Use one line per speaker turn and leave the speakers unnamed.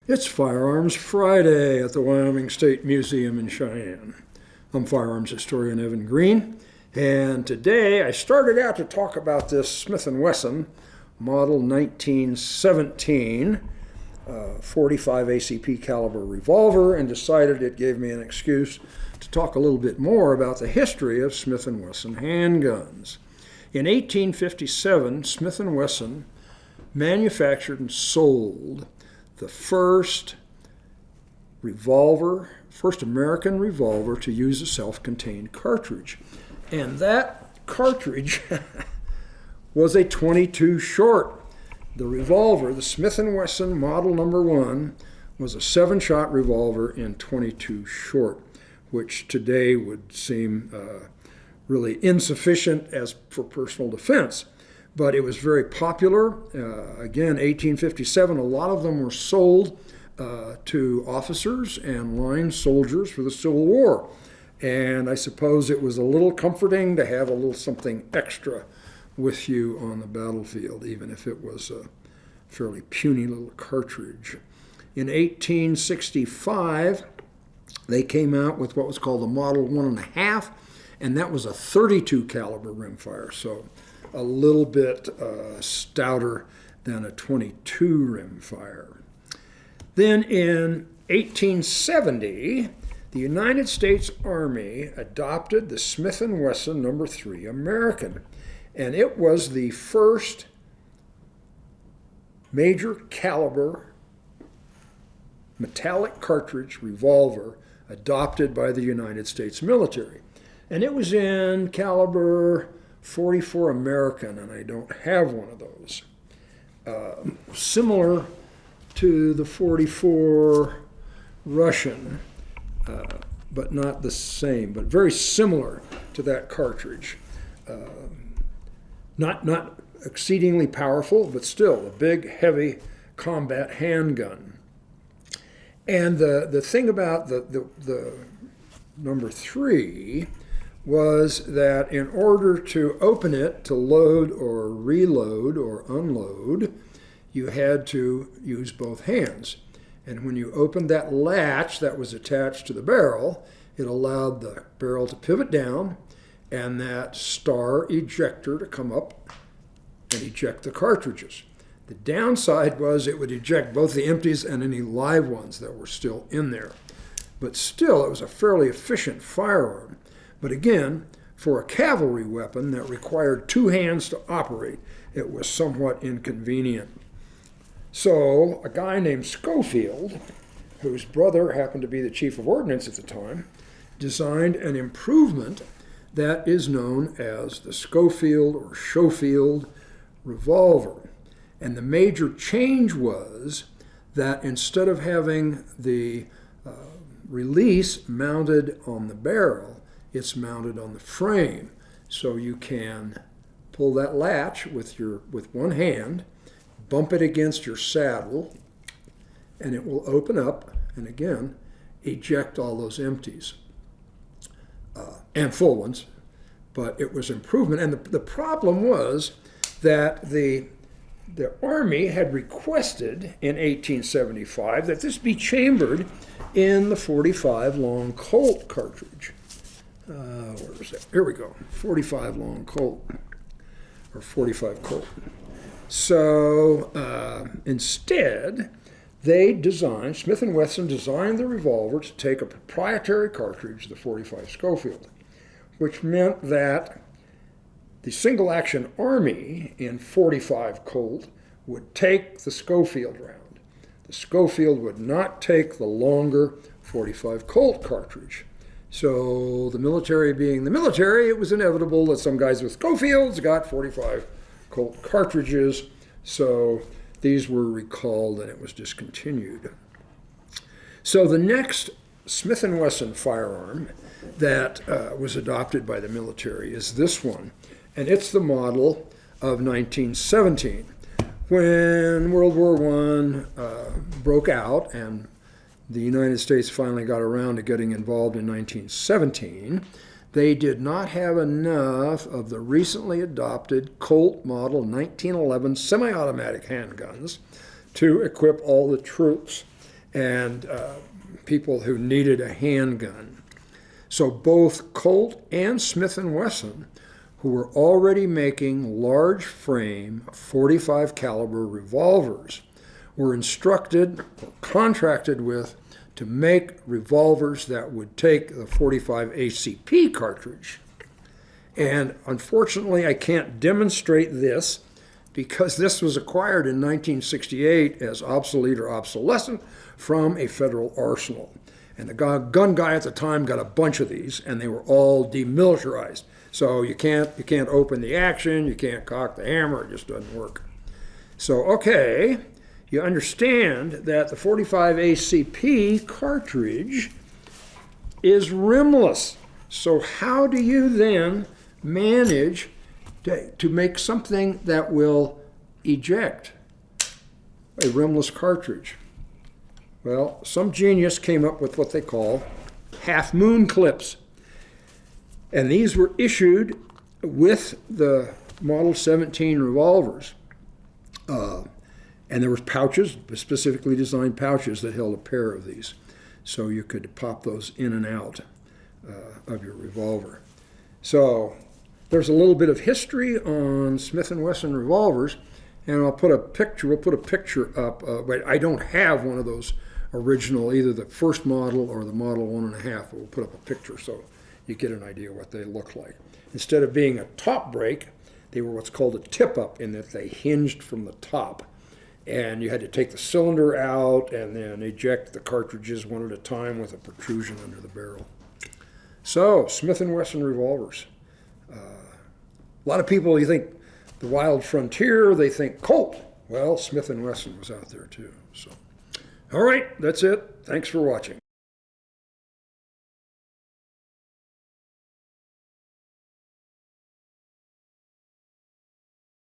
It's Firearms Friday at the Wyoming State Museum in Cheyenne. I'm firearms historian Evan Green, and today I started out to talk about this Smith & Wesson model 1917 45 ACP caliber revolver, and decided it gave me an excuse to talk a little bit more about the history of Smith & Wesson handguns. In 1857, Smith & Wesson manufactured and sold the first American revolver to use a self-contained cartridge. And that cartridge was a .22 short. The revolver, the Smith & Wesson model number 1, was a 7-shot revolver in .22 short, which today would seem really insufficient as for personal defense. But it was very popular. Again, 1857, a lot of them were sold to officers and line soldiers for the Civil War. And I suppose it was a little comforting to have a little something extra with you on the battlefield, even if it was a fairly puny little cartridge. In 1865, they came out with what was called the Model 1.5, and that was a .32 caliber rimfire. So a little bit stouter than a .22 rimfire. Then in 1870, the United States Army adopted the Smith & Wesson No. 3 American, and it was the first major caliber metallic cartridge revolver adopted by the United States military. And it was in caliber .44 American, and I don't have one of those. Similar to the .44 Russian, but not the same, but very similar to that cartridge. Not exceedingly powerful, but still a big, heavy combat handgun. And the thing about the number 3 was that in order to open it to load or reload or unload, you had to use both hands. And when you opened that latch that was attached to the barrel, it allowed the barrel to pivot down and that star ejector to come up and eject the cartridges. The downside was it would eject both the empties and any live ones that were still in there. But still, it was a fairly efficient firearm. But again, for a cavalry weapon that required 2 hands to operate, it was somewhat inconvenient. So a guy named Schofield, whose brother happened to be the chief of ordnance at the time, designed an improvement that is known as the Schofield or Schofield revolver. And the major change was that instead of having the release mounted on the barrel, it's mounted on the frame. So you can pull that latch with one hand, bump it against your saddle, and it will open up and again eject all those empties and full ones. But it was improvement, and the problem was that the Army had requested in 1875 that this be chambered in the .45 long Colt cartridge. Where was that? Here we go. .45 long Colt, or .45 Colt. So instead, Smith & Wesson designed the revolver to take a proprietary cartridge, the .45 Schofield, which meant that the single-action Army in .45 Colt would take the Schofield round. The Schofield would not take the longer .45 Colt cartridge. So the military being the military, it was inevitable that some guys with Schofields got .45 Colt cartridges. So these were recalled and it was discontinued. So the next Smith & Wesson firearm that was adopted by the military is this one. And it's the model of 1917. When World War I broke out and the United States finally got around to getting involved in 1917, they did not have enough of the recently adopted Colt model 1911 semi-automatic handguns to equip all the troops. and people who needed a handgun. So both Colt and Smith & Wesson, who were already making large frame 45 caliber revolvers, were instructed or contracted with to make revolvers that would take the 45 ACP cartridge. And unfortunately, I can't demonstrate this because this was acquired in 1968 as obsolete or obsolescent from a federal arsenal. And the gun guy at the time got a bunch of these, and they were all demilitarized. So you can't open the action, you can't cock the hammer, it just doesn't work. So, okay, you understand that the 45 ACP cartridge is rimless. So how do you then manage to make something that will eject a rimless cartridge? Well, some genius came up with what they call half-moon clips. And these were issued with the Model 17 revolvers. And there were pouches, specifically designed pouches that held a pair of these. So you could pop those in and out of your revolver. So there's a little bit of history on Smith & Wesson revolvers, and we'll put a picture up. But I don't have one of those original, either the first model or the Model 1.5, but we'll put up a picture so you get an idea what they look like. Instead of being a top break, they were what's called a tip-up, in that they hinged from the top. And you had to take the cylinder out and then eject the cartridges one at a time with a protrusion under the barrel. So, Smith & Wesson revolvers. A lot of people, you think the Wild Frontier, they think Colt. Well, Smith & Wesson was out there too. So, all right, that's it. Thanks for watching.